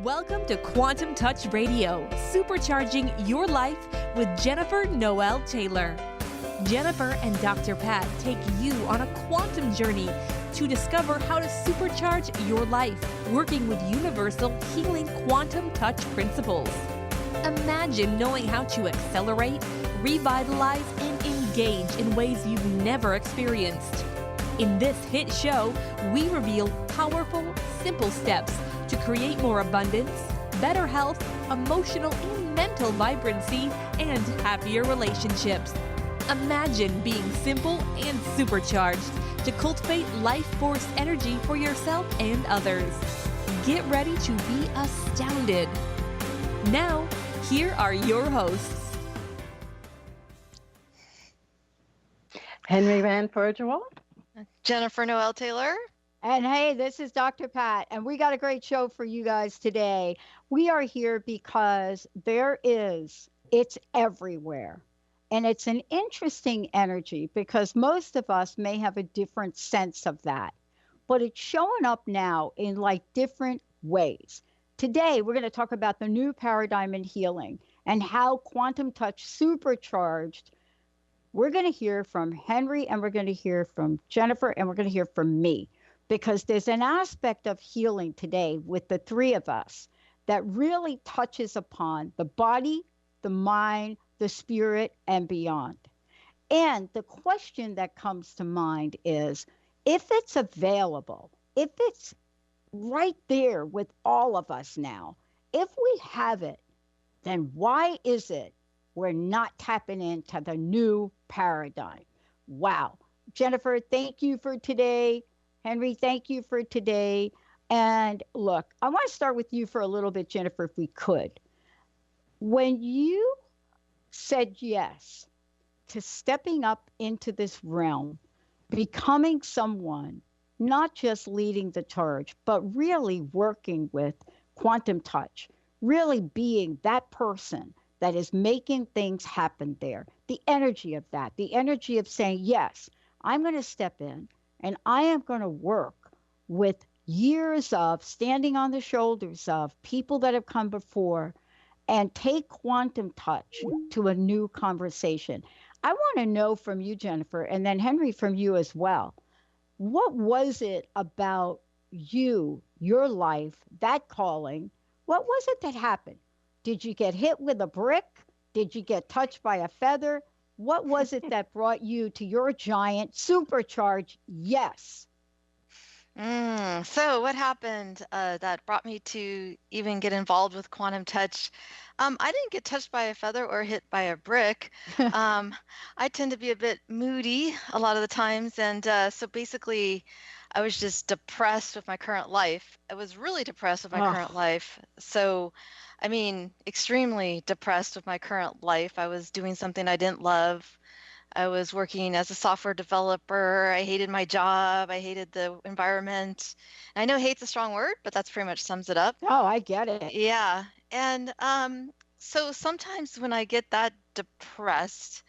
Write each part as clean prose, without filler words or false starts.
Welcome to Quantum Touch Radio, supercharging your life with Jennifer Noel Taylor. Jennifer and Dr. Pat take you on a quantum journey to discover how to supercharge your life, working with universal healing quantum touch principles. Imagine knowing how to accelerate, revitalize, and engage in ways you've never experienced. In this hit show, we reveal powerful, simple steps to create more abundance, better health, emotional and mental vibrancy, and happier relationships. Imagine being simple and supercharged to cultivate life force energy for yourself and others. Get ready to be astounded. Now, here are your hosts. Henri Furgiuele. Jennifer Noel Taylor. And hey, this is Dr. Pat, and we got a great show for you guys today. We are here because it's everywhere. And it's an interesting energy because most of us may have a different sense of that, but it's showing up now in like different ways. Today, we're going to talk about the new paradigm in healing and how quantum touch supercharged. We're going to hear from Henri, and we're going to hear from Jennifer, and we're going to hear from me, because there's an aspect of healing today with the three of us that really touches upon the body, the mind, the spirit, and beyond. And the question that comes to mind is, if it's available, if it's right there with all of us now, if we have it, then why is it we're not tapping into the new paradigm? Wow. Jennifer, thank you for today. Henri, thank you for today. And look, I want to start with you for a little bit, Jennifer, if we could. When you said yes to stepping up into this realm, becoming someone, not just leading the charge, but really working with quantum touch, really being that person that is making things happen there, the energy of that, the energy of saying, yes, I'm going to step in and I am going to work with years of standing on the shoulders of people that have come before and take quantum touch to a new conversation. I want to know from you, Jennifer, and then Henri, from you as well. What was it about you, your life, that calling? What was it that happened? Did you get hit with a brick? Did you get touched by a feather? What was it that brought you to your giant supercharged yes? So what happened that brought me to even get involved with quantum touch? I didn't get touched by a feather or hit by a brick. I tend to be a bit moody a lot of the times. And so basically, I was just depressed with my current life. I was really depressed with my current life. So, I mean, extremely depressed with my current life. I was doing something I didn't love. I was working as a software developer. I hated my job. I hated the environment. And I know hate's a strong word, but that's pretty much sums it up. Oh, I get it. Yeah. And so sometimes when I get that depressed,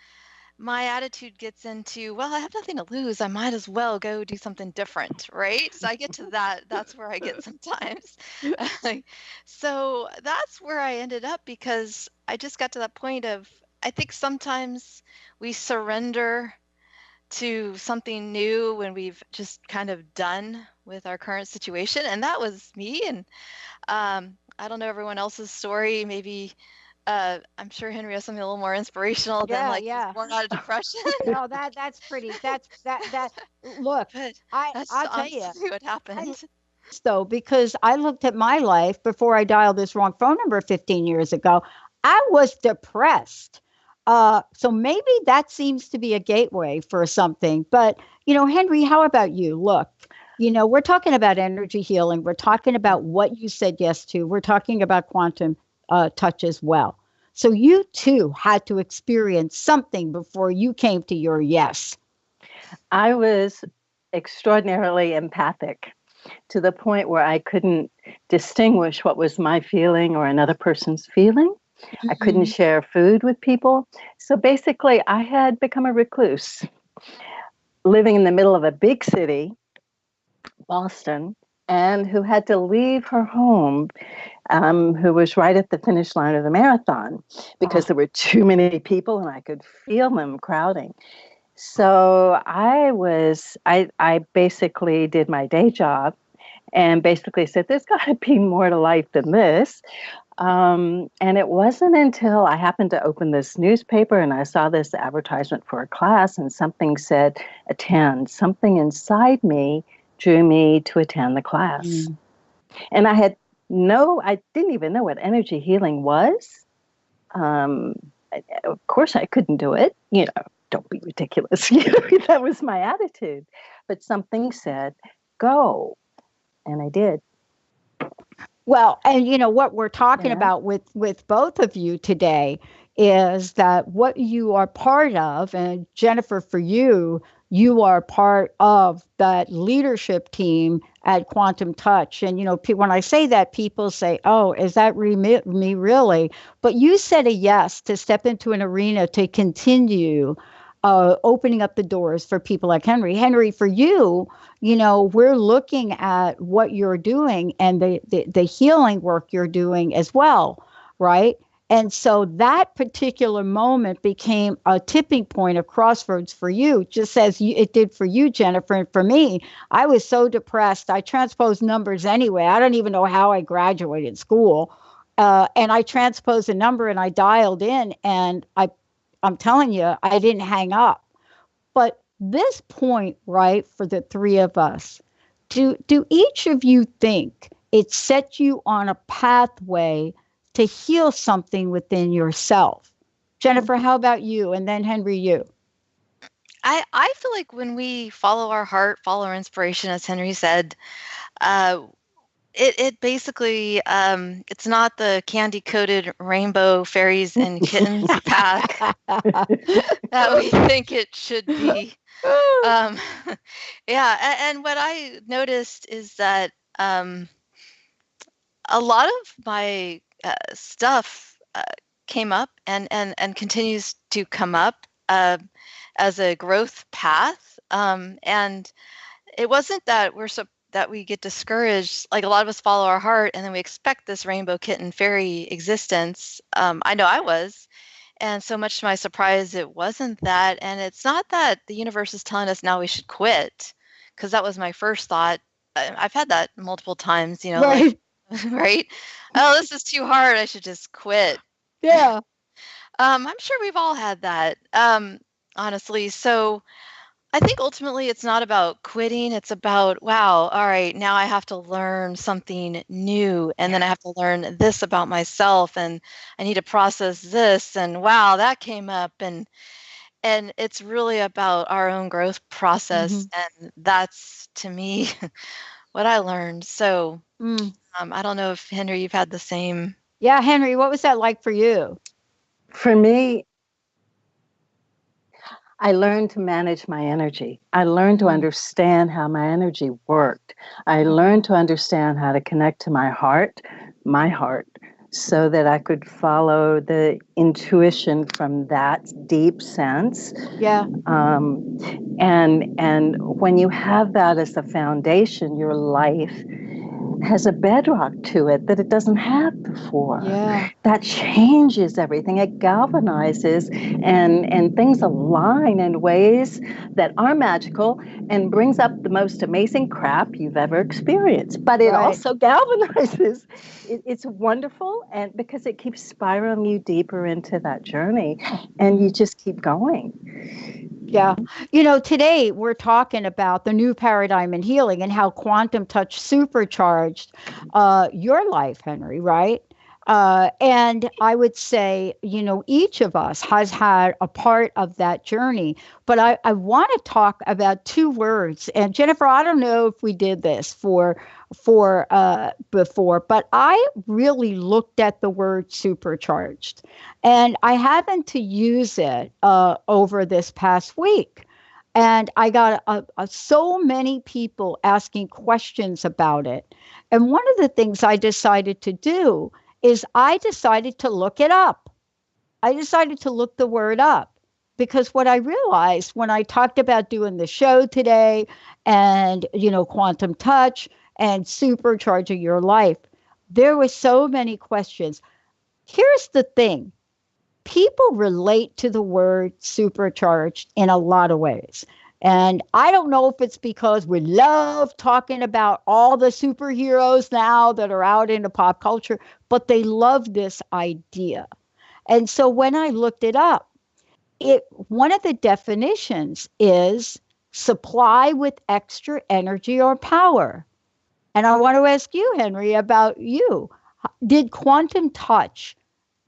my attitude gets into, well, I have nothing to lose. I might as well go do something different, right? So I get to that. That's where I get sometimes. So that's where I ended up, because I just got to that point of, I think sometimes we surrender to something new when we've just kind of done with our current situation. And that was me. And I don't know everyone else's story. Maybe I'm sure Henri has something a little more inspirational than he's born out of depression. No, that's pretty. Look, But I'll tell you what happened. though, because I looked at my life before I dialed this wrong phone number 15 years ago. I was depressed. So maybe that seems to be a gateway for something. But, Henri, how about you? Look, we're talking about energy healing. We're talking about what you said yes to. We're talking about quantum touch as well. So you too had to experience something before you came to your yes. I was extraordinarily empathic to the point where I couldn't distinguish what was my feeling or another person's feeling. I couldn't share food with people. So basically, I had become a recluse, living in the middle of a big city, Boston, and who had to leave her home, who was right at the finish line of the marathon because there were too many people and I could feel them crowding. So I basically did my day job and basically said, there's got to be more to life than this. And it wasn't until I happened to open this newspaper and I saw this advertisement for a class and something said, attend. Something inside me drew me to attend the class. Mm. And I didn't even know what energy healing was. Of course, I couldn't do it. Don't be ridiculous. That was my attitude. But something said, go. And I did. Well, and what we're talking about with both of you today is that what you are part of, and Jennifer, for you are part of that leadership team at Quantum Touch. And, when I say that, people say, oh, is that me really? But you said a yes to step into an arena to continue opening up the doors for people like Henri. Henri, for you, we're looking at what you're doing and the healing work you're doing as well, right? And so that particular moment became a tipping point, a crossroads for you, just as it did for you, Jennifer. And for me, I was so depressed. I transposed numbers anyway. I don't even know how I graduated school. And I transposed a number and I dialed in, and I'm telling you, I didn't hang up. But this point, right, for the three of us, do each of you think it set you on a pathway to heal something within yourself? Jennifer, how about you? And then Henri, you. I feel like when we follow our heart, follow our inspiration, as Henri said, it basically, it's not the candy-coated rainbow fairies and kittens path that we think it should be. Yeah, and what I noticed is that a lot of my stuff came up and continues to come up as a growth path, and it wasn't that that we get discouraged. Like, a lot of us follow our heart and then we expect this rainbow kitten fairy existence. I know I was. And so much to my surprise, it wasn't that. And it's not that the universe is telling us now we should quit, because that was my first thought. I've had that multiple times, right. Like, right? Oh, this is too hard. I should just quit. Yeah. I'm sure we've all had that, honestly. So I think ultimately it's not about quitting. It's about, wow, all right, now I have to learn something new. And then I have to learn this about myself, and I need to process this. And wow, that came up. And it's really about our own growth process. Mm-hmm. And that's, to me, what I learned. So I don't know if, Henri, you've had the same. Yeah, Henri, what was that like for you? For me, I learned to manage my energy. I learned to understand how my energy worked. I learned to understand how to connect to my heart, so that I could follow the intuition from that deep sense. Yeah. And when you have that as the foundation, your life has a bedrock to it that it doesn't have before. Yeah. That changes everything. It galvanizes and things align in ways that are magical and brings up the most amazing crap you've ever experienced. But it also galvanizes. It's wonderful, and because it keeps spiraling you deeper into that journey, and you just keep going. Yeah. Today we're talking about the new paradigm in healing and how Quantum Touch supercharged your life, Henri, right? And I would say, each of us has had a part of that journey. But I want to talk about two words. And Jennifer, I don't know if we did this for before, but I really looked at the word supercharged, and I happened to use it over this past week. And I got so many people asking questions about it. And one of the things I decided to do is I decided to look it up. I decided to look the word up, because what I realized when I talked about doing the show today and, Quantum Touch and supercharging your life, there were so many questions. Here's the thing. People relate to the word supercharged in a lot of ways. And I don't know if it's because we love talking about all the superheroes now that are out into pop culture, but they love this idea. And so when I looked it up, one of the definitions is supply with extra energy or power. And I want to ask you, Henri, about you. Did quantum touch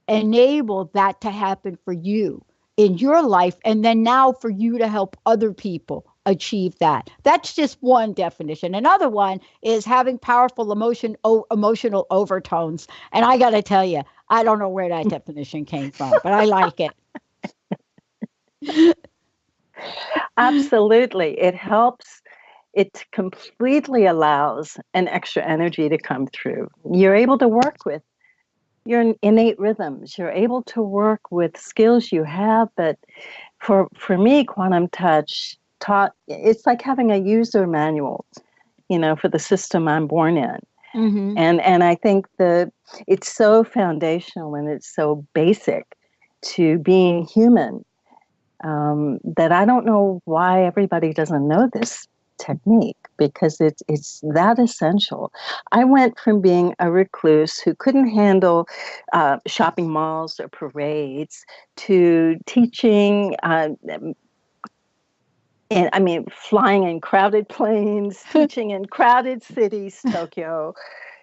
enable that to happen for you in your life, and then now for you to help other people achieve that? That's just one definition. Another one is having powerful emotional overtones. And I got to tell you, I don't know where that definition came from, but I like it. Absolutely. It helps. It completely allows an extra energy to come through. You're able to work with your innate rhythms. You're able to work with skills you have. But for me, quantum touch it's like having a user manual, for the system I'm born in. Mm-hmm. And I think that it's so foundational and it's so basic to being human, that I don't know why everybody doesn't know this technique, because it's that essential. I went from being a recluse who couldn't handle shopping malls or parades to teaching, flying in crowded planes, teaching in crowded cities, Tokyo,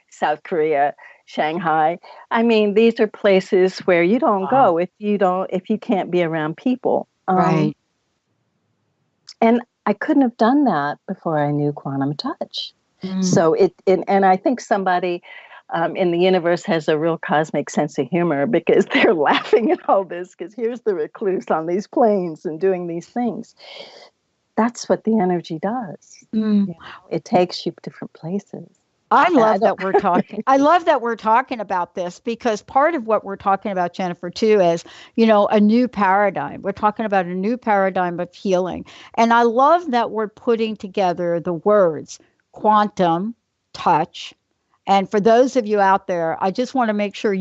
South Korea, Shanghai. These are places where you don't go if you can't be around people. Right. And I couldn't have done that before I knew quantum touch. So and I think somebody in the universe has a real cosmic sense of humor, because they're laughing at all this, because here's the recluse on these planes and doing these things. That's what the energy does. It takes you to different places. I love that we're talking. I love that we're talking about this, because part of what we're talking about, Jennifer, too, is, a new paradigm. We're talking about a new paradigm of healing. And I love that we're putting together the words quantum touch. And for those of you out there, I just want to make sure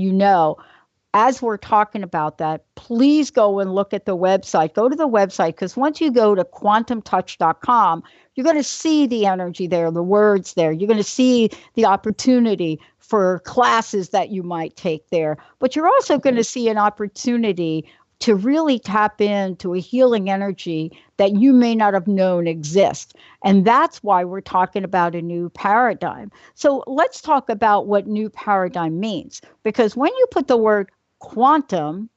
as we're talking about that, please go and look at the website. Go to the website, because once you go to quantumtouch.com, you're going to see the energy there, the words there. You're going to see the opportunity for classes that you might take there. But you're also going to see an opportunity to really tap into a healing energy that you may not have known exists. And that's why we're talking about a new paradigm. So let's talk about what new paradigm means. Because when you put the word quantum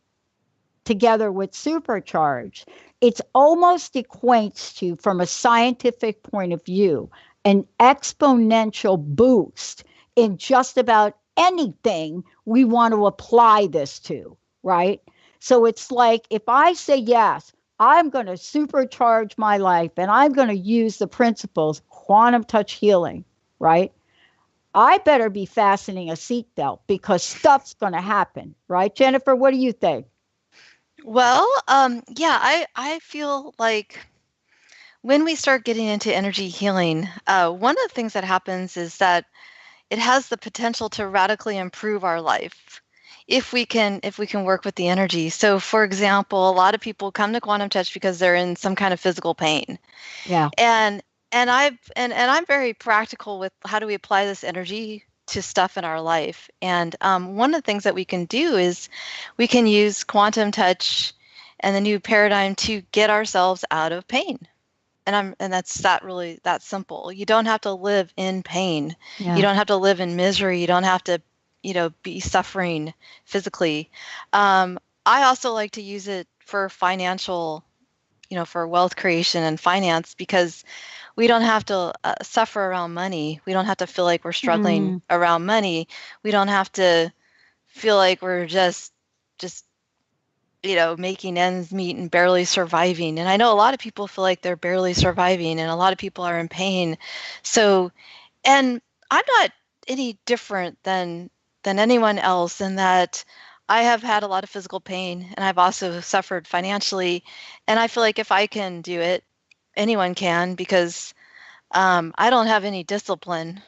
together with supercharged, it's almost equates to, from a scientific point of view, an exponential boost in just about anything we want to apply this to, right? So it's like, if I say, yes, I'm going to supercharge my life and I'm going to use the principles, quantum touch healing, right? I better be fastening a seatbelt, because stuff's going to happen, right? Jennifer, what do you think? Well, I feel like when we start getting into energy healing, one of the things that happens is that it has the potential to radically improve our life if we can work with the energy. So, for example, a lot of people come to quantum touch because they're in some kind of physical pain. Yeah. And I'm very practical with how do we apply this energy to stuff in our life. And one of the things that we can do is we can use quantum touch and the new paradigm to get ourselves out of pain. And that's that simple. You don't have to live in pain. Yeah. You don't have to live in misery. You don't have to, be suffering physically. I also like to use it for financial, for wealth creation and finance, because we don't have to suffer around money. We don't have to feel like we're struggling around money. We don't have to feel like we're just making ends meet and barely surviving. And I know a lot of people feel like they're barely surviving, and a lot of people are in pain. So, and I'm not any different than anyone else, in that I have had a lot of physical pain, and I've also suffered financially. And I feel like if I can do it, anyone can, because I don't have any discipline.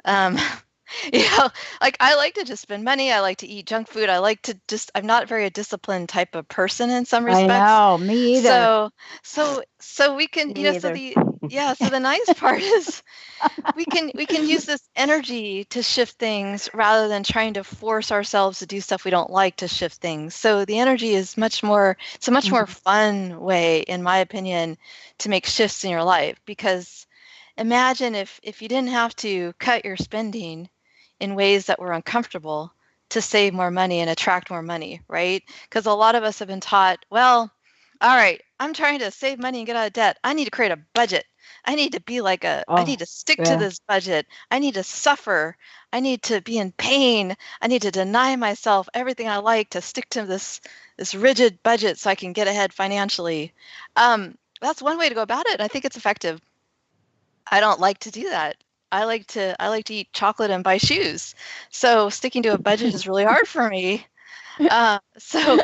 Um, like I like to just spend money. I like to eat junk food. I like to I'm not very a disciplined type of person in some I respects. know, me either. So we can, Me so either. so the nice part is we can use this energy to shift things rather than trying to force ourselves to do stuff we don't like to shift things. So the energy is it's a much more fun way, in my opinion, to make shifts in your life. Because imagine if you didn't have to cut your spending in ways that were uncomfortable to save more money and attract more money, right? Because a lot of us have been taught, well, all right, I'm trying to save money and get out of debt. I need to create a budget. I need to be I need to stick to yeah. this budget. I need to suffer. I need to be in pain. I need to deny myself everything I like to stick to this rigid budget so I can get ahead financially. That's one way to go about it. I think it's effective. I don't like to do that. I like to eat chocolate and buy shoes. So sticking to a budget is really hard for me. So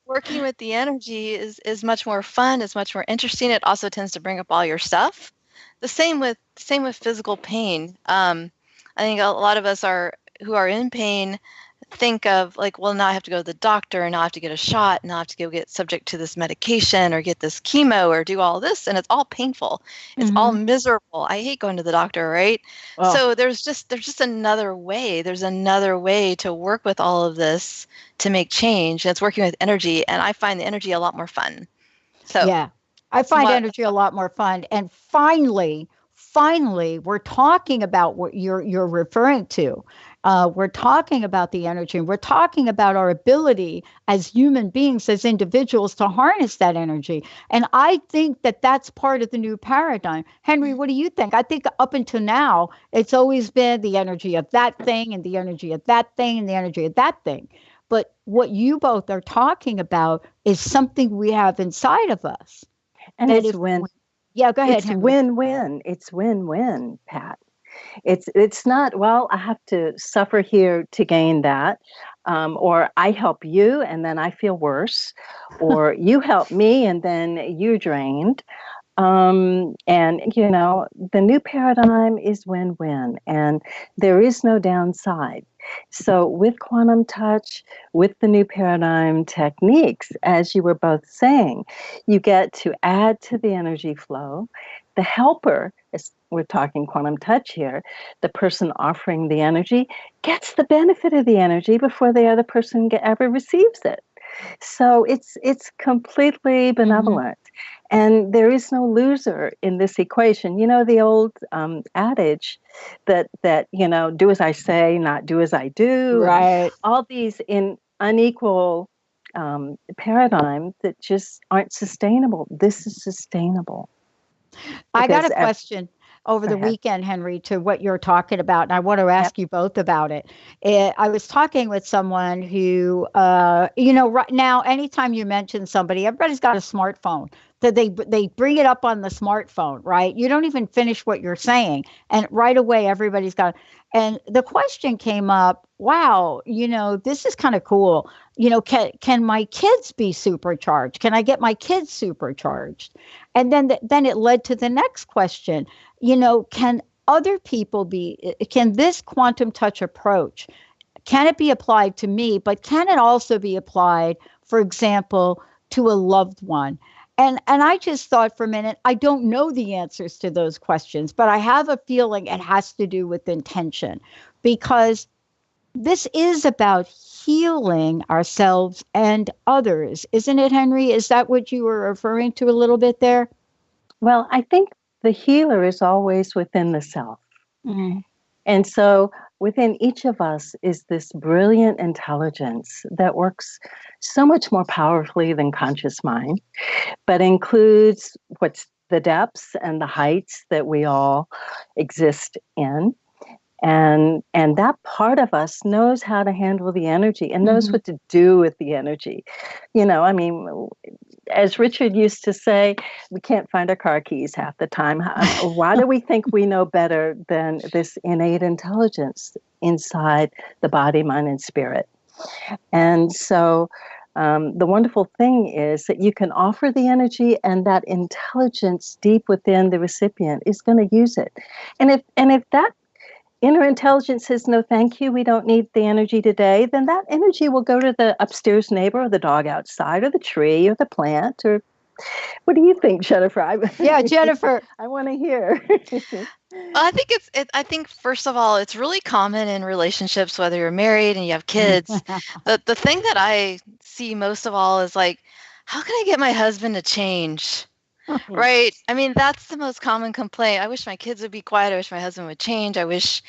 working with the energy is much more fun. It's much more interesting. It also tends to bring up all your stuff. The same with physical pain. I think a lot of us who are in pain think of like, well, now I have to go to the doctor, and now I have to get a shot, and now I have to go get subject to this medication or get this chemo or do all this, and it's all painful. It's all miserable. I hate going to the doctor, right? Oh. So there's just another way. There's another way to work with all of this to make change. And it's working with energy, and I find the energy a lot more fun. So Yeah, I find energy a lot more fun. And finally, we're talking about what you're referring to. We're talking about the energy, and we're talking about our ability as human beings, as individuals, to harness that energy. And I think that that's part of the new paradigm. Henry, what do you think? I think up until now, it's always been the energy of that thing and the energy of that thing and the energy of that thing. But what you both are talking about is something we have inside of us. And it's win. Yeah, go ahead, It's Henry. win-win. It's win-win, Pat. It's not, well, I have to suffer here to gain that, or I help you and then I feel worse, or you help me and then you're drained. And, the new paradigm is win-win, and there is no downside. So with quantum touch, with the new paradigm techniques, as you were both saying, you get to add to the energy flow. The helper, as we're talking quantum touch here, the person offering the energy gets the benefit of the energy before the other person ever receives it. So it's completely benevolent. And there is no loser in this equation. You know, the old adage that do as I say, not do as I do. Right. All these in unequal paradigms that just aren't sustainable. This is sustainable. I got a question over the ahead. weekend, Henry, to what you're talking about, and I want to ask you both about it. I was talking with someone who, right now, anytime you mention somebody, everybody's got a smartphone. So they bring it up on the smartphone, right? You don't even finish what you're saying, and right away everybody's got. And the question came up, wow, this is kind of cool. Can my kids be supercharged? Can I get my kids supercharged? And then it led to the next question. Can other people can this quantum touch approach, can it be applied to me, but can it also be applied, for example, to a loved one? And I just thought for a minute, I don't know the answers to those questions, but I have a feeling it has to do with intention, because this is about healing ourselves and others. Isn't it, Henry? Is that what you were referring to a little bit there? Well, I think the healer is always within the self. Mm-hmm. And so within each of us is this brilliant intelligence that works so much more powerfully than conscious mind, but includes what's the depths and the heights that we all exist in. And that part of us knows how to handle the energy and knows what to do with the energy. As Richard used to say, we can't find our car keys half the time. Why do we think we know better than this innate intelligence inside the body, mind, and spirit? And so the wonderful thing is that you can offer the energy, and that intelligence deep within the recipient is going to use it. And if that inner intelligence says, no, thank you, we don't need the energy today, then that energy will go to the upstairs neighbor or the dog outside or the tree or the plant. Or what do you think, Jennifer? Yeah, Jennifer. I want to hear. I think I think first of all, it's really common in relationships, whether you're married and you have kids. The thing that I see most of all is like, how can I get my husband to change? Right? I mean, that's the most common complaint. I wish my kids would be quiet. I wish my husband would change. I wish.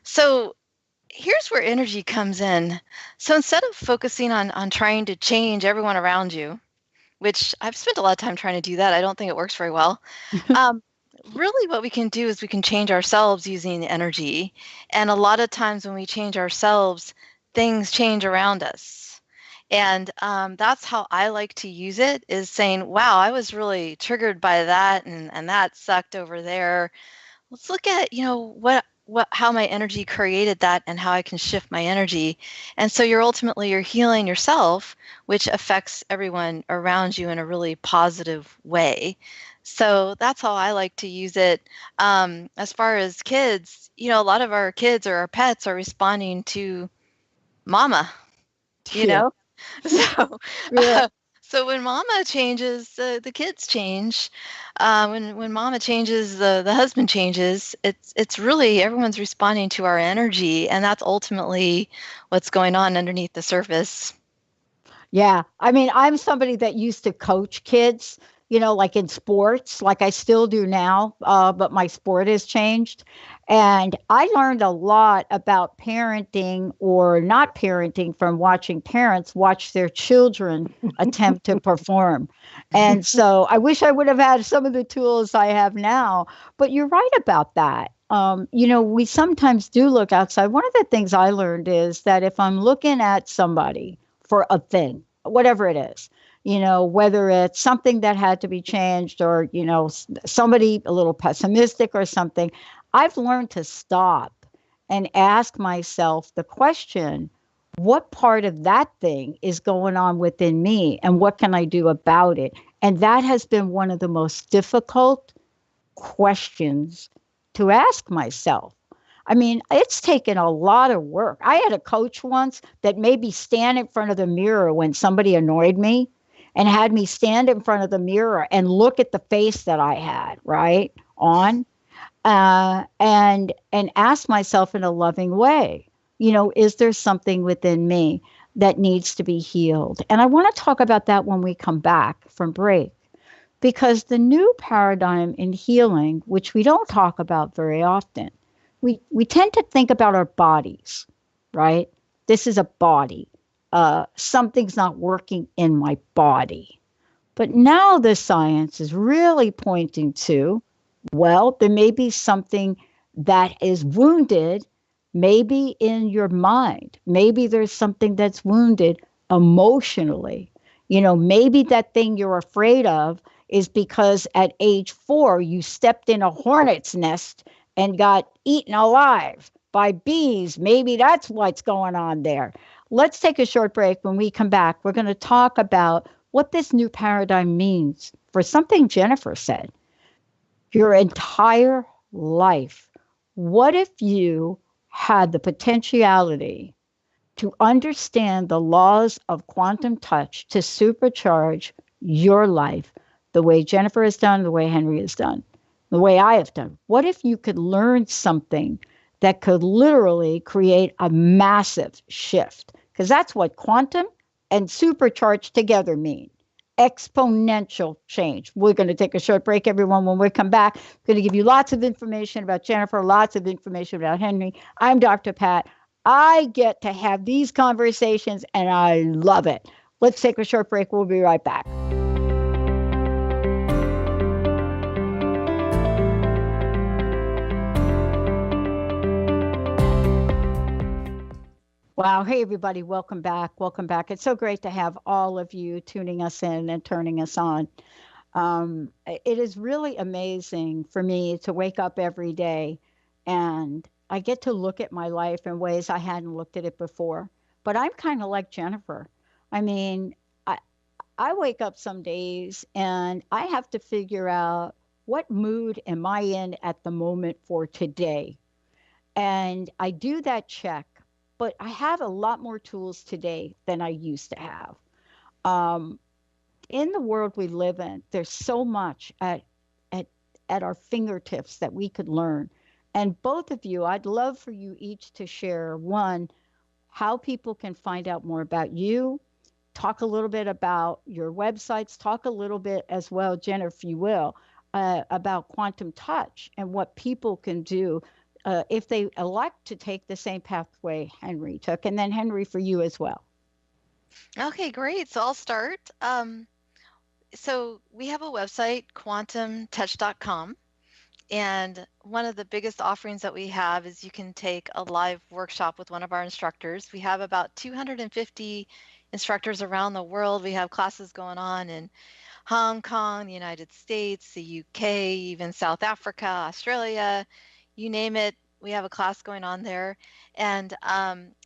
So here's where energy comes in. So instead of focusing on trying to change everyone around you, which I've spent a lot of time trying to do that, I don't think it works very well. Really what we can do is we can change ourselves using energy. And a lot of times when we change ourselves, things change around us. And that's how I like to use it, is saying, wow, I was really triggered by that, and that sucked over there. Let's look at, how my energy created that and how I can shift my energy. And so you're healing yourself, which affects everyone around you in a really positive way. So that's how I like to use it. As far as kids, a lot of our kids or our pets are responding to mama, Yeah. So, Yeah. so when mama changes, the kids change. When mama changes, the husband changes. It's really everyone's responding to our energy, and that's ultimately what's going on underneath the surface. Yeah. I mean, I'm somebody that used to coach kids, like in sports, like I still do now, but my sport has changed. And I learned a lot about parenting or not parenting from watching parents watch their children attempt to perform. And so I wish I would have had some of the tools I have now, but you're right about that. We sometimes do look outside. One of the things I learned is that if I'm looking at somebody, for a thing, whatever it is, whether it's something that had to be changed or, somebody a little pessimistic or something, I've learned to stop and ask myself the question, what part of that thing is going on within me and what can I do about it? And that has been one of the most difficult questions to ask myself. I mean, it's taken a lot of work. I had a coach once that made me stand in front of the mirror when somebody annoyed me and had me stand in front of the mirror and look at the face that I had, right, on, and ask myself in a loving way, is there something within me that needs to be healed? And I want to talk about that when we come back from break, because the new paradigm in healing, which we don't talk about very often, we tend to think about our bodies, right? This is a body. Something's not working in my body. But now the science is really pointing to, well, there may be something that is wounded, maybe in your mind. Maybe there's something that's wounded emotionally. Maybe that thing you're afraid of is because at age 4, you stepped in a hornet's nest and got eaten alive by bees. Maybe that's what's going on there. Let's take a short break. When we come back, we're going to talk about what this new paradigm means for something Jennifer said. Your entire life. What if you had the potentiality to understand the laws of quantum touch to supercharge your life the way Jennifer has done, the way Henri has done, the way I have done? What if you could learn something that could literally create a massive shift? Because that's what quantum and supercharged together mean. Exponential change. We're going to take a short break, everyone. When we come back, I'm going to give you lots of information about Jennifer, lots of information about Henri. I'm Dr. Pat. I get to have these conversations and I love it. Let's take a short break. We'll be right back. Wow. Hey, everybody. Welcome back. Welcome back. It's so great to have all of you tuning us in and turning us on. It is really amazing for me to wake up every day and I get to look at my life in ways I hadn't looked at it before. But I'm kind of like Jennifer. I mean, I wake up some days and I have to figure out what mood am I in at the moment for today. And I do that check, but I have a lot more tools today than I used to have. Um, in the world we live in, there's so much at at our fingertips that we could learn. And both of you, I'd love for you each to share one, how people can find out more about you, talk a little bit about your websites, talk a little bit as well, Jen, if you will, about quantum touch and what people can do if they elect to take the same pathway Henri took. And then Henri, for you as well. Okay, great. So I'll start. So we have a website, quantumtouch.com. And one of the biggest offerings that we have is you can take a live workshop with one of our instructors. We have about 250 instructors around the world. We have classes going on in Hong Kong, the United States, the UK, even South Africa, Australia, you name it. We have a class going on there. And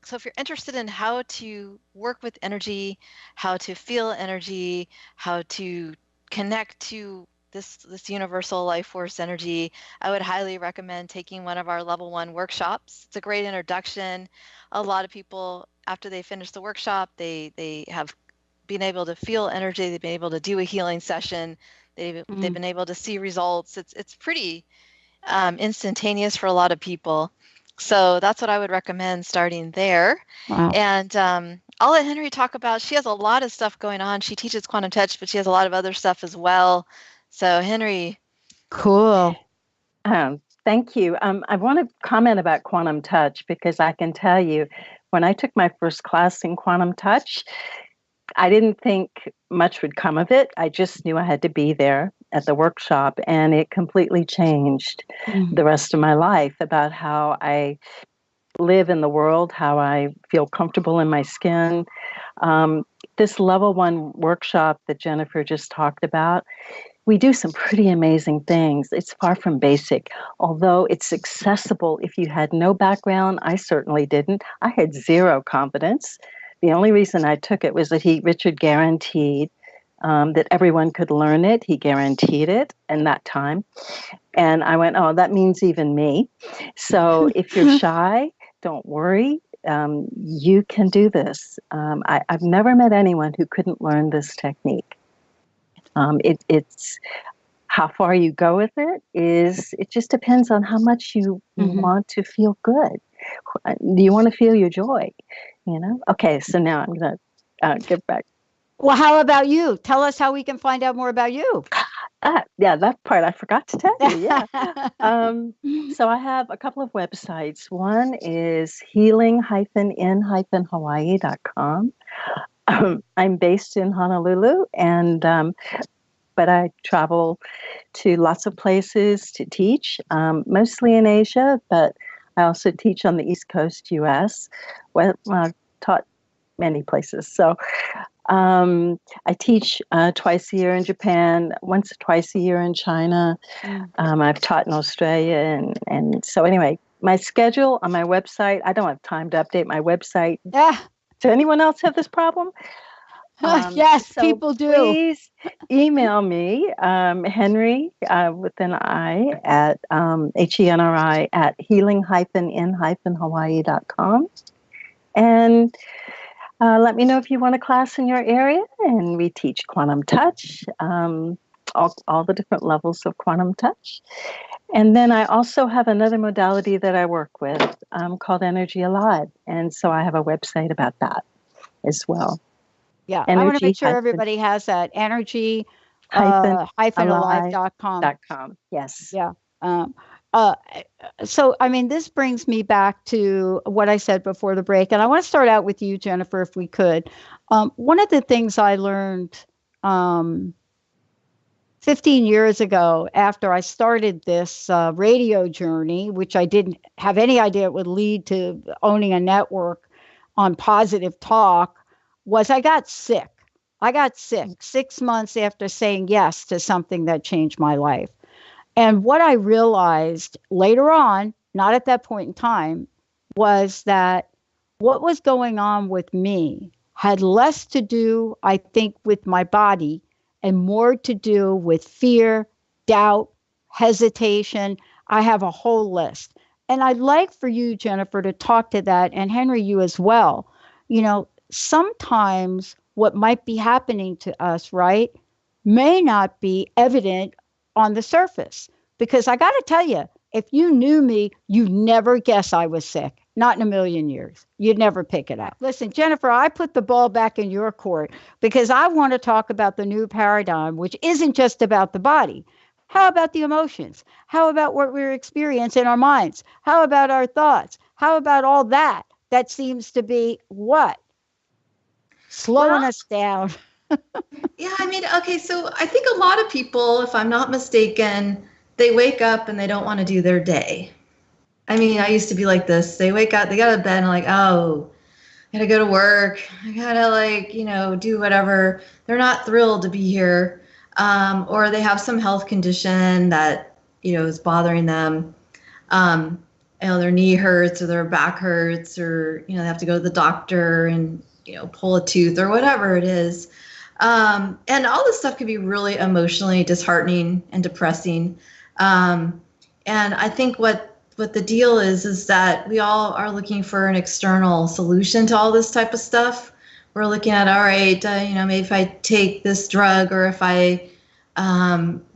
so if you're interested in how to work with energy, how to feel energy, how to connect to this universal life force energy, I would highly recommend taking one of our level 1 workshops. It's a great introduction. A lot of people, after they finish the workshop, they have been able to feel energy. They've been able to do a healing session. They've been able to see results. It's pretty instantaneous for a lot of people. So that's what I would recommend, starting there. Wow. And I'll let Henri talk about, she has a lot of stuff going on. She teaches quantum touch, but she has a lot of other stuff as well. So Henri. Cool. Thank you. I want to comment about quantum touch because I can tell you, when I took my first class in quantum touch, I didn't think much would come of it. I just knew I had to be there at the workshop, and it completely changed the rest of my life about how I live in the world, how I feel comfortable in my skin. This level 1 workshop that Jennifer just talked about, we do some pretty amazing things. It's far from basic, although it's accessible if you had no background. I certainly didn't. I had zero confidence. The only reason I took it was that Richard guaranteed that everyone could learn it. He guaranteed it in that time. And I went, oh, that means even me. So if you're shy, don't worry. You can do this. I've never met anyone who couldn't learn this technique. It's how far you go with it just depends on how much you want to feel good. Do you want to feel your joy? Okay, so now I'm going to get back. Well, how about you? Tell us how we can find out more about you. Yeah, that part I forgot to tell you. Yeah. So I have a couple of websites. One is healing-in-hawaii.com. I'm based in Honolulu, but I travel to lots of places to teach, mostly in Asia, but I also teach on the East Coast, U.S. Well, I've taught many places. So I teach twice a year in Japan, once or twice a year in China. I've taught in Australia. And so anyway, my schedule on my website, I don't have time to update my website. Does anyone else have this problem? Yes, so people do. Please email me, Henri, with an I, at HENRI, at healing-in-hawaii.com. And let me know if you want a class in your area. And we teach quantum touch, all the different levels of quantum touch. And then I also have another modality that I work with called Energy Alive. And so I have a website about that as well. Yeah, I want to make sure everybody has that. Energy-alive.com. Yes. Yeah. So, I mean, this brings me back to what I said before the break. And I want to start out with you, Jennifer, if we could. One of the things I learned 15 years ago after I started this radio journey, which I didn't have any idea it would lead to owning a network on Positive Talk, was I got sick. I got sick 6 months after saying yes to something that changed my life. And what I realized later on, not at that point in time, was that what was going on with me had less to do, I think, with my body and more to do with fear, doubt, hesitation. I have a whole list. And I'd like for you, Jennifer, to talk to that, and Henry, you as well. Sometimes what might be happening to us, right, may not be evident on the surface. Because I got to tell you, if you knew me, you'd never guess I was sick. Not in a million years. You'd never pick it up. Listen, Jennifer, I put the ball back in your court because I want to talk about the new paradigm, which isn't just about the body. How about the emotions? How about what we experience in our minds? How about our thoughts? How about all that seems to be what? Slowing us down. Yeah, I mean, okay, so I think a lot of people, if I'm not mistaken, they wake up and they don't want to do their day. I mean, I used to be like this. They wake up, they get out of bed and like, oh, I gotta go to work. I gotta do whatever. They're not thrilled to be here. Or they have some health condition that, is bothering them. Their knee hurts or their back hurts or, they have to go to the doctor and, pull a tooth or whatever it is. And all this stuff can be really emotionally disheartening and depressing. And I think what the deal is that we all are looking for an external solution to all this type of stuff. We're looking at, all right, maybe if I take this drug or if I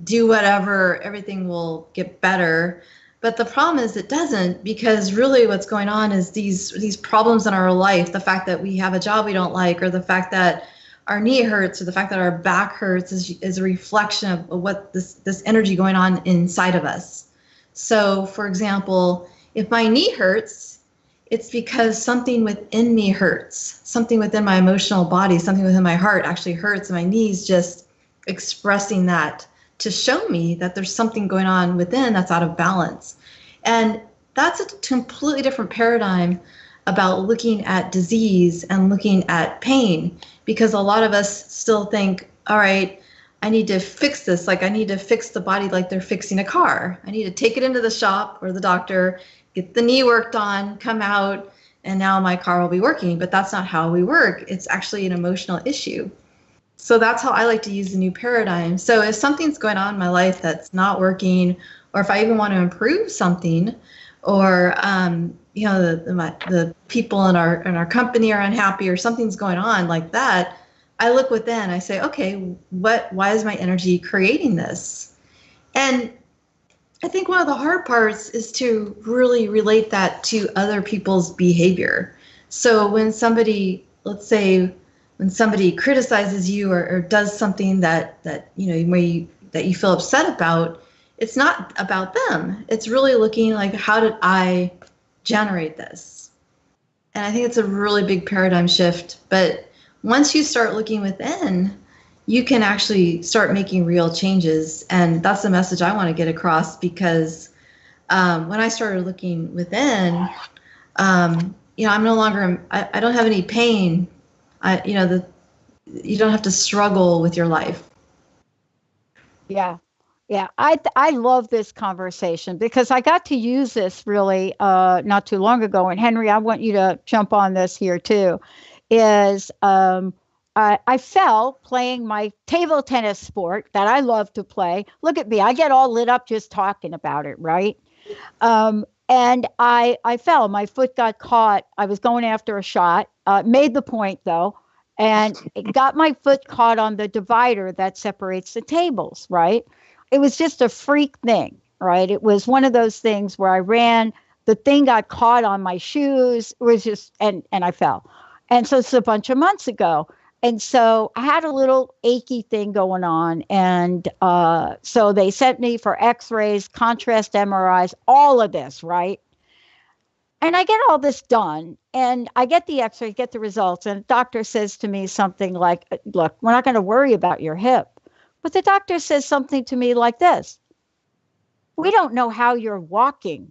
do whatever, everything will get better. But the problem is it doesn't, because really what's going on is these problems in our life, the fact that we have a job we don't like, or the fact that our knee hurts, or the fact that our back hurts is a reflection of what this energy going on inside of us. So, for example, if my knee hurts, it's because something within me hurts. Something within my emotional body, something within my heart actually hurts. And my knee's just expressing that to show me that there's something going on within that's out of balance. And that's a completely different paradigm about looking at disease and looking at pain, because a lot of us still think, all right, I need to fix this. Like I need to fix the body like they're fixing a car. I need to take it into the shop or the doctor, get the knee worked on, come out, and now my car will be working. But that's not how we work. It's actually an emotional issue. So that's how I like to use the new paradigm. So if something's going on in my life that's not working, or if I even want to improve something, or the people in our company are unhappy, or something's going on like that, I look within. I say, okay, why is my energy creating this? And I think one of the hard parts is to really relate that to other people's behavior. So when somebody, let's say, when somebody criticizes you or does something that you feel upset about, it's not about them. It's really looking like, how did I generate this? And I think it's a really big paradigm shift. But once you start looking within, you can actually start making real changes. And that's the message I want to get across, because when I started looking within, I'm no longer, I don't have any pain. You don't have to struggle with your life. Yeah. Yeah, I love this conversation because I got to use this really not too long ago. And Henry, I want you to jump on this here too. Is I fell playing my table tennis sport that I love to play. Look at me, I get all lit up just talking about it, right? And I fell. My foot got caught. I was going after a shot. Made the point though, and it got my foot caught on the divider that separates the tables, right? It was just a freak thing, right? It was one of those things where I ran, the thing got caught on my shoes. It was just, and I fell. And so it's a bunch of months ago. And so I had a little achy thing going on. And so they sent me for x-rays, contrast MRIs, all of this, right? And I get all this done and I get the x-ray, get the results. And the doctor says to me something like, look, we're not going to worry about your hip. But the doctor says something to me like this: we don't know how you're walking.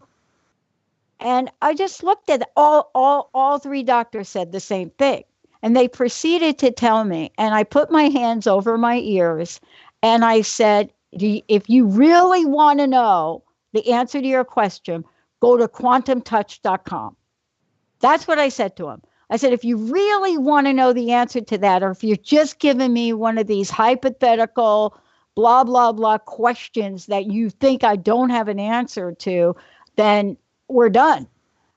And I just looked at all three doctors said the same thing. And they proceeded to tell me, and I put my hands over my ears and I said, if you really want to know the answer to your question, go to quantumtouch.com. That's what I said to him. I said, if you really want to know the answer to that, or if you're just giving me one of these hypothetical, blah, blah, blah questions that you think I don't have an answer to, then we're done.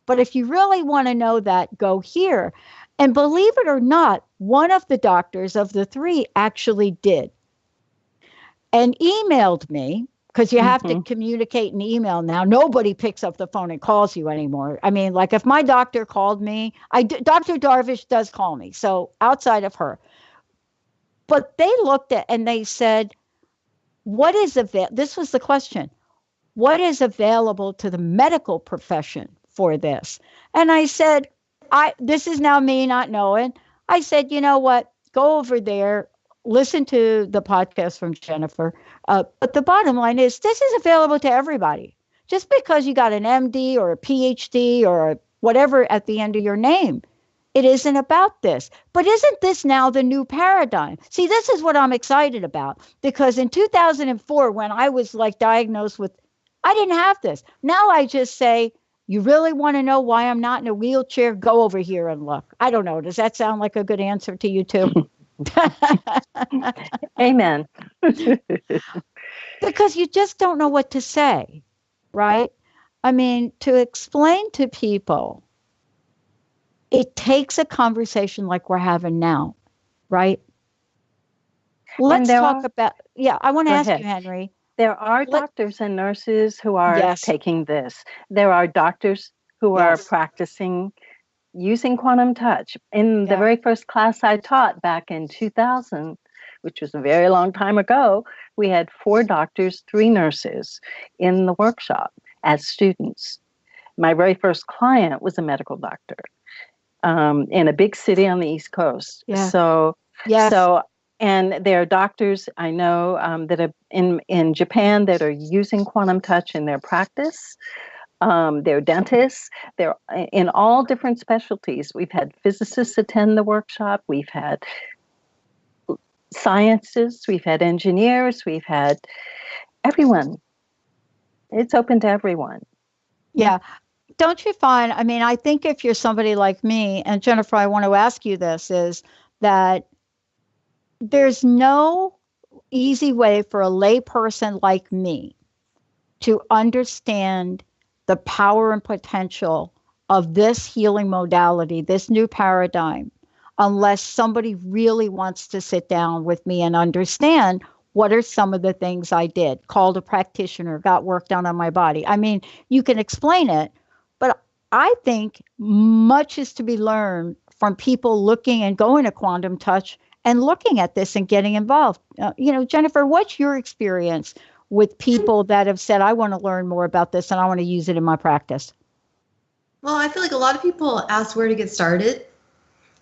But if you really want to know that, go here. And believe it or not, one of the doctors of the three actually did and emailed me, because you have to communicate in email now. Nobody picks up the phone and calls you anymore. I mean, like if my doctor called me, Dr. Darvish does call me. So outside of her, but they looked at and they said, what is available? This was the question. What is available to the medical profession for this? And I said, this is now me not knowing. I said, you know what? Go over there, listen to the podcast from Jennifer. But the bottom line is this is available to everybody. Just because you got an MD or a PhD or whatever at the end of your name, it isn't about this. But isn't this now the new paradigm? See, this is what I'm excited about, because in 2004, when I was like diagnosed with, I didn't have this. Now I just say, you really want to know why I'm not in a wheelchair? Go over here and look. I don't know. Does that sound like a good answer to you too? Amen. Because you just don't know what to say, right? I mean, to explain to people, it takes a conversation like we're having now, right? Let's talk about, I want to ask you, Henri. There are doctors and nurses who are taking this. There are doctors who are practicing using quantum touch. In the very first class I taught back in 2000, which was a very long time ago, we had 4 doctors, 3 nurses in the workshop as students. My very first client was a medical doctor in a big city on the East Coast. Yeah. So and there are doctors I know that are in Japan that are using quantum touch in their practice. They're dentists. They're in all different specialties. We've had physicists attend the workshop. We've had scientists. We've had engineers. We've had everyone. It's open to everyone. Yeah. Don't you find, I mean, I think if you're somebody like me, and Jennifer, I want to ask you this, is that there's no easy way for a lay person like me to understand the power and potential of this healing modality, this new paradigm, unless somebody really wants to sit down with me and understand what are some of the things I did, called a practitioner, got work done on my body. I mean, you can explain it, but I think much is to be learned from people looking and going to quantum touch and looking at this and getting involved. Jennifer, what's your experience with people that have said, I want to learn more about this and I want to use it in my practice? Well, I feel like a lot of people ask where to get started.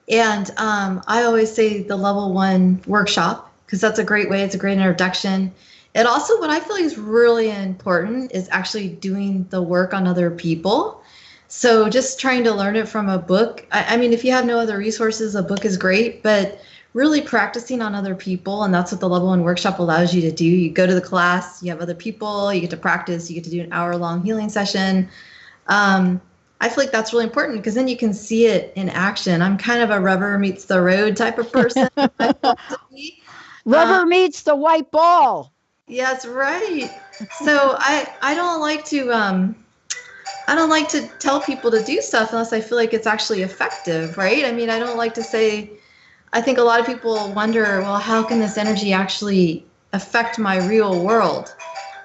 And I always say the level 1 workshop, because that's a great way. It's a great introduction. And also what I feel like is really important is actually doing the work on other people. So just trying to learn it from a book. I mean, if you have no other resources, a book is great, but really practicing on other people. And that's what the level 1 workshop allows you to do. You go to the class, you have other people, you get to practice, you get to do an hour-long healing session. I feel like that's really important because then you can see it in action. I'm kind of a rubber meets the road type of person. Rubber meets the white ball. Yeah, that's right. So I don't like to tell people to do stuff unless I feel like it's actually effective, right? I mean, I don't like to say, I think a lot of people wonder, well, how can this energy actually affect my real world,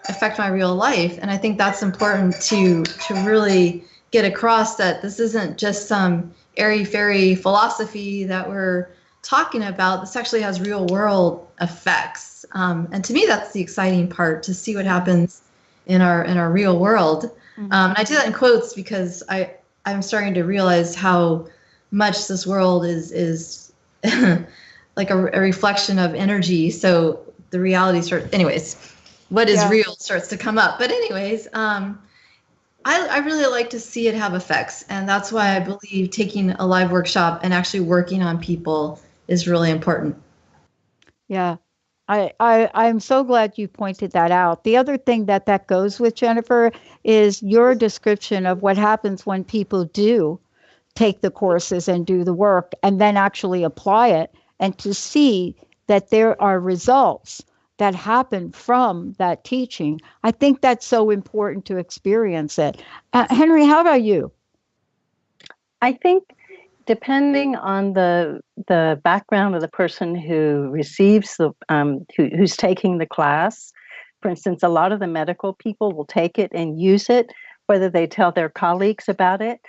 affect my real life? And I think that's important to really get across, that this isn't just some airy-fairy philosophy that we're talking about. This actually has real world effects. And to me, that's the exciting part, to see what happens in our real world. And I do that in quotes because I'm starting to realize how much this world is like a reflection of energy. So the reality what is real starts to come up. But anyways, I really like to see it have effects. And that's why I believe taking a live workshop and actually working on people is really important. Yeah. I'm so glad you pointed that out. The other thing that goes with, Jennifer, is your description of what happens when people do take the courses and do the work and then actually apply it, and to see that there are results that happened from that teaching. I think that's so important to experience it. Henri, how about you? I think depending on the background of the person who receives who's taking the class, for instance, a lot of the medical people will take it and use it, whether they tell their colleagues about it.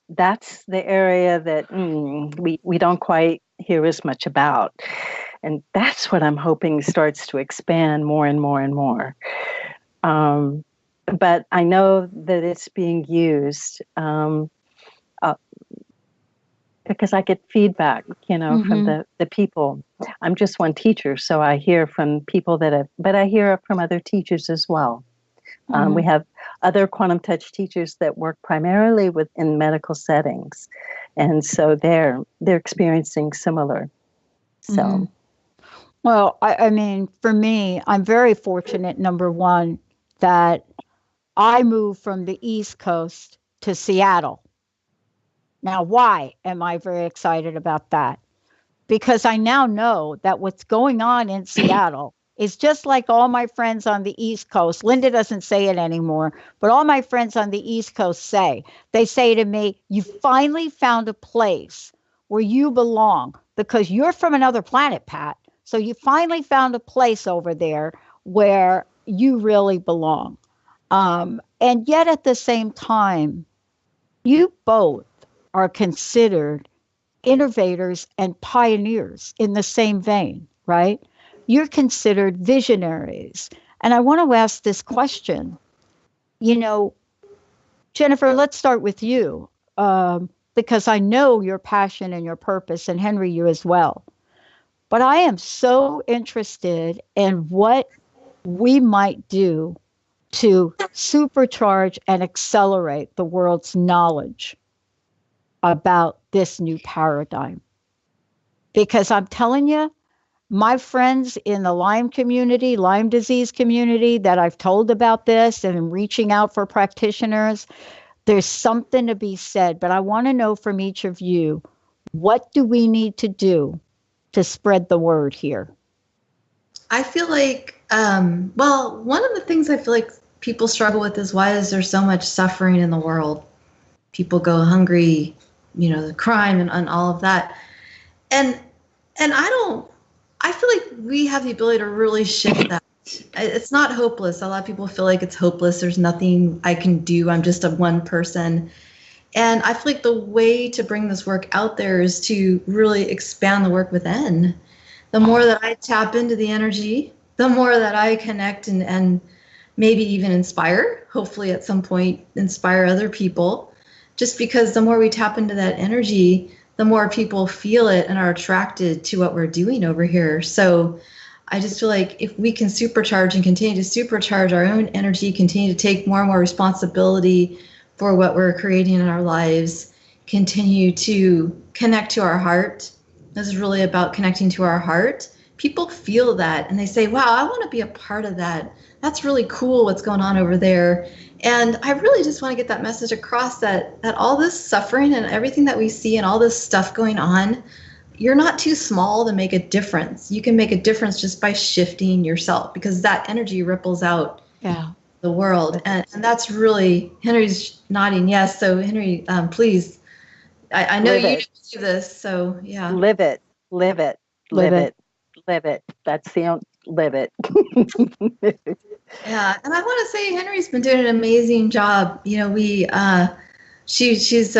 That's the area that we don't quite hear as much about. And that's what I'm hoping starts to expand more and more and more. But I know that it's being used because I get feedback, from the people. I'm just one teacher, so I hear from people but I hear from other teachers as well. We have other quantum touch teachers that work primarily in medical settings, and so they're experiencing similar. So, well, I mean, for me, I'm very fortunate. Number one, that I moved from the East Coast to Seattle. Now, why am I very excited about that? Because I now know that what's going on in Seattle is just like all my friends on the East Coast. Linda doesn't say it anymore, but all my friends on the East Coast say. They say to me, you finally found a place where you belong, because you're from another planet, Pat. So you finally found a place over there where you really belong. And yet at the same time, you both are considered innovators and pioneers in the same vein, right? You're considered visionaries. And I want to ask this question. Jennifer, let's start with you, because I know your passion and your purpose, and Henri, you as well. But I am so interested in what we might do to supercharge and accelerate the world's knowledge about this new paradigm. Because I'm telling you, my friends in the Lyme disease community that I've told about this and reaching out for practitioners, there's something to be said. But I want to know from each of you, what do we need to do to spread the word here? I feel like, one of the things I feel like people struggle with is, why is there so much suffering in the world? People go hungry, the crime and all of that. And I feel like we have the ability to really shift that. It's not hopeless. A lot of people feel like it's hopeless. There's nothing I can do. I'm just a one person. And I feel like the way to bring this work out there is to really expand the work within. The more that I tap into the energy, the more that I connect and maybe even inspire, hopefully at some point inspire other people. Just because the more we tap into that energy, the more people feel it and are attracted to what we're doing over here. So I just feel like if we can supercharge and continue to supercharge our own energy, continue to take more and more responsibility for what we're creating in our lives, continue to connect to our heart. This is really about connecting to our heart. People feel that and they say, wow, I want to be a part of that. That's really cool what's going on over there. And I really just want to get that message across that all this suffering and everything that we see and all this stuff going on, you're not too small to make a difference. You can make a difference just by shifting yourself, because that energy ripples out the world. And that's really, Henri's nodding yes. So Henri, please, I know you do this. So yeah. Live it. That's the only, live it. Yeah, and I want to say Henri's been doing an amazing job. She's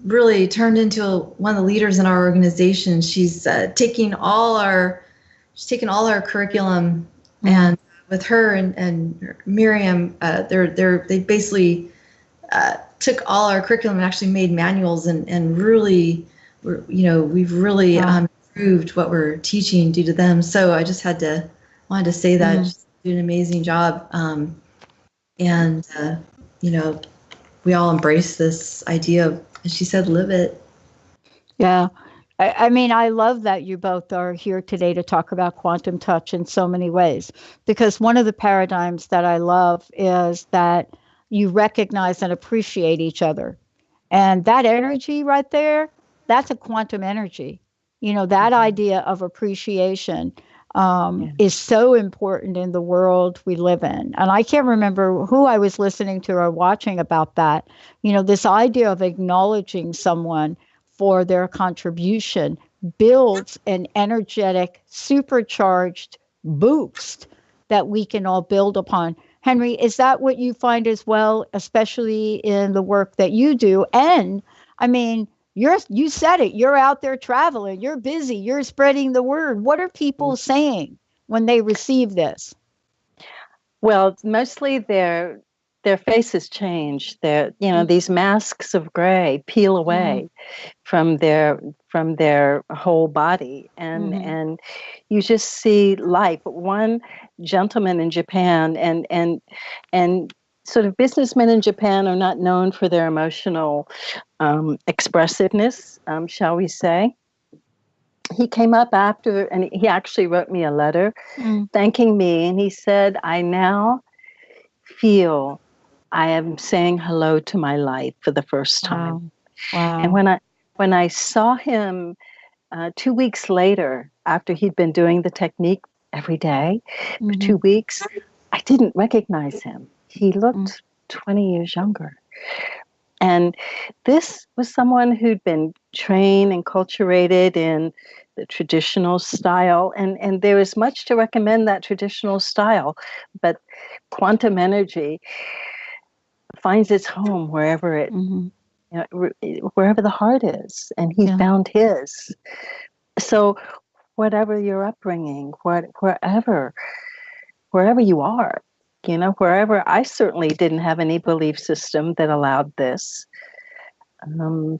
really turned into one of the leaders in our organization. She's taking all our curriculum, and with her and Miriam, they basically took all our curriculum and actually made manuals and really, we've really improved what we're teaching due to them. So I just wanted to say that. She's doing an amazing job. We all embrace this idea of, as she said, live it. Yeah. I mean, I love that you both are here today to talk about quantum touch in so many ways, because one of the paradigms that I love is that you recognize and appreciate each other. And that energy right there, that's a quantum energy. That idea of appreciation. is so important in the world we live in. And I can't remember who I was listening to or watching about that. This idea of acknowledging someone for their contribution builds an energetic, supercharged boost that we can all build upon. Henri, is that what you find as well, especially in the work that you do? And I mean, you said it, you're out there traveling, you're busy, you're spreading the word. What are people saying when they receive this? Well, mostly their faces change. These masks of gray peel away from their whole body, and you just see life. One gentleman in Japan, and sort of businessmen in Japan are not known for their emotional expressiveness, shall we say. He came up after, and he actually wrote me a letter thanking me, and he said, "I now feel I am saying hello to my life for the first time." Wow. And when I saw him 2 weeks later, after he'd been doing the technique every day for 2 weeks, I didn't recognize him. He looked 20 years younger. And this was someone who'd been trained and culturated in the traditional style. And there is much to recommend that traditional style, but quantum energy finds its home wherever it, wherever the heart is. And he found his. So whatever your upbringing, wherever you are, wherever, I certainly didn't have any belief system that allowed this. Good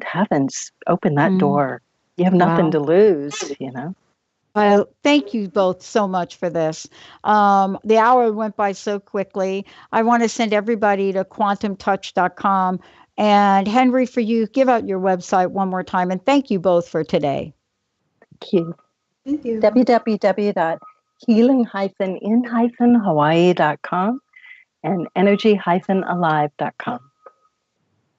heavens, open that door. You have nothing to lose, Well, thank you both so much for this. The hour went by so quickly. I want to send everybody to quantumtouch.com. And Henri, for you, give out your website one more time. And thank you both for today. Thank you. Thank you. www.healing-in-hawaii.com and energy-alive.com.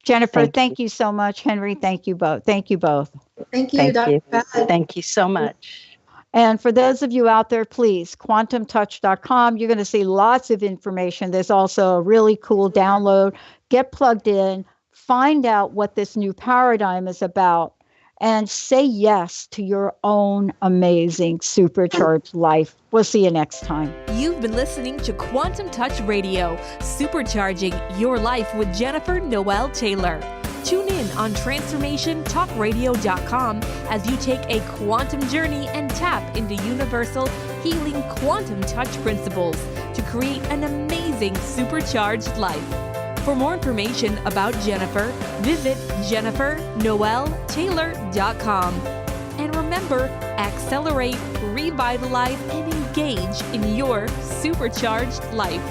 Jennifer, thank you so much. Henri, thank you both. Thank you both. Thank you, Dr. Pat. Thank you so much. And for those of you out there, please, quantumtouch.com. You're going to see lots of information. There's also a really cool download. Get plugged in, find out what this new paradigm is about, and say yes to your own amazing supercharged life. We'll see you next time. You've been listening to Quantum Touch Radio, supercharging your life with Jennifer Noel Taylor. Tune in on TransformationTalkRadio.com as you take a quantum journey and tap into universal healing quantum touch principles to create an amazing supercharged life. For more information about Jennifer, visit JenniferNoelTaylor.com. And remember, accelerate, revitalize, and engage in your supercharged life.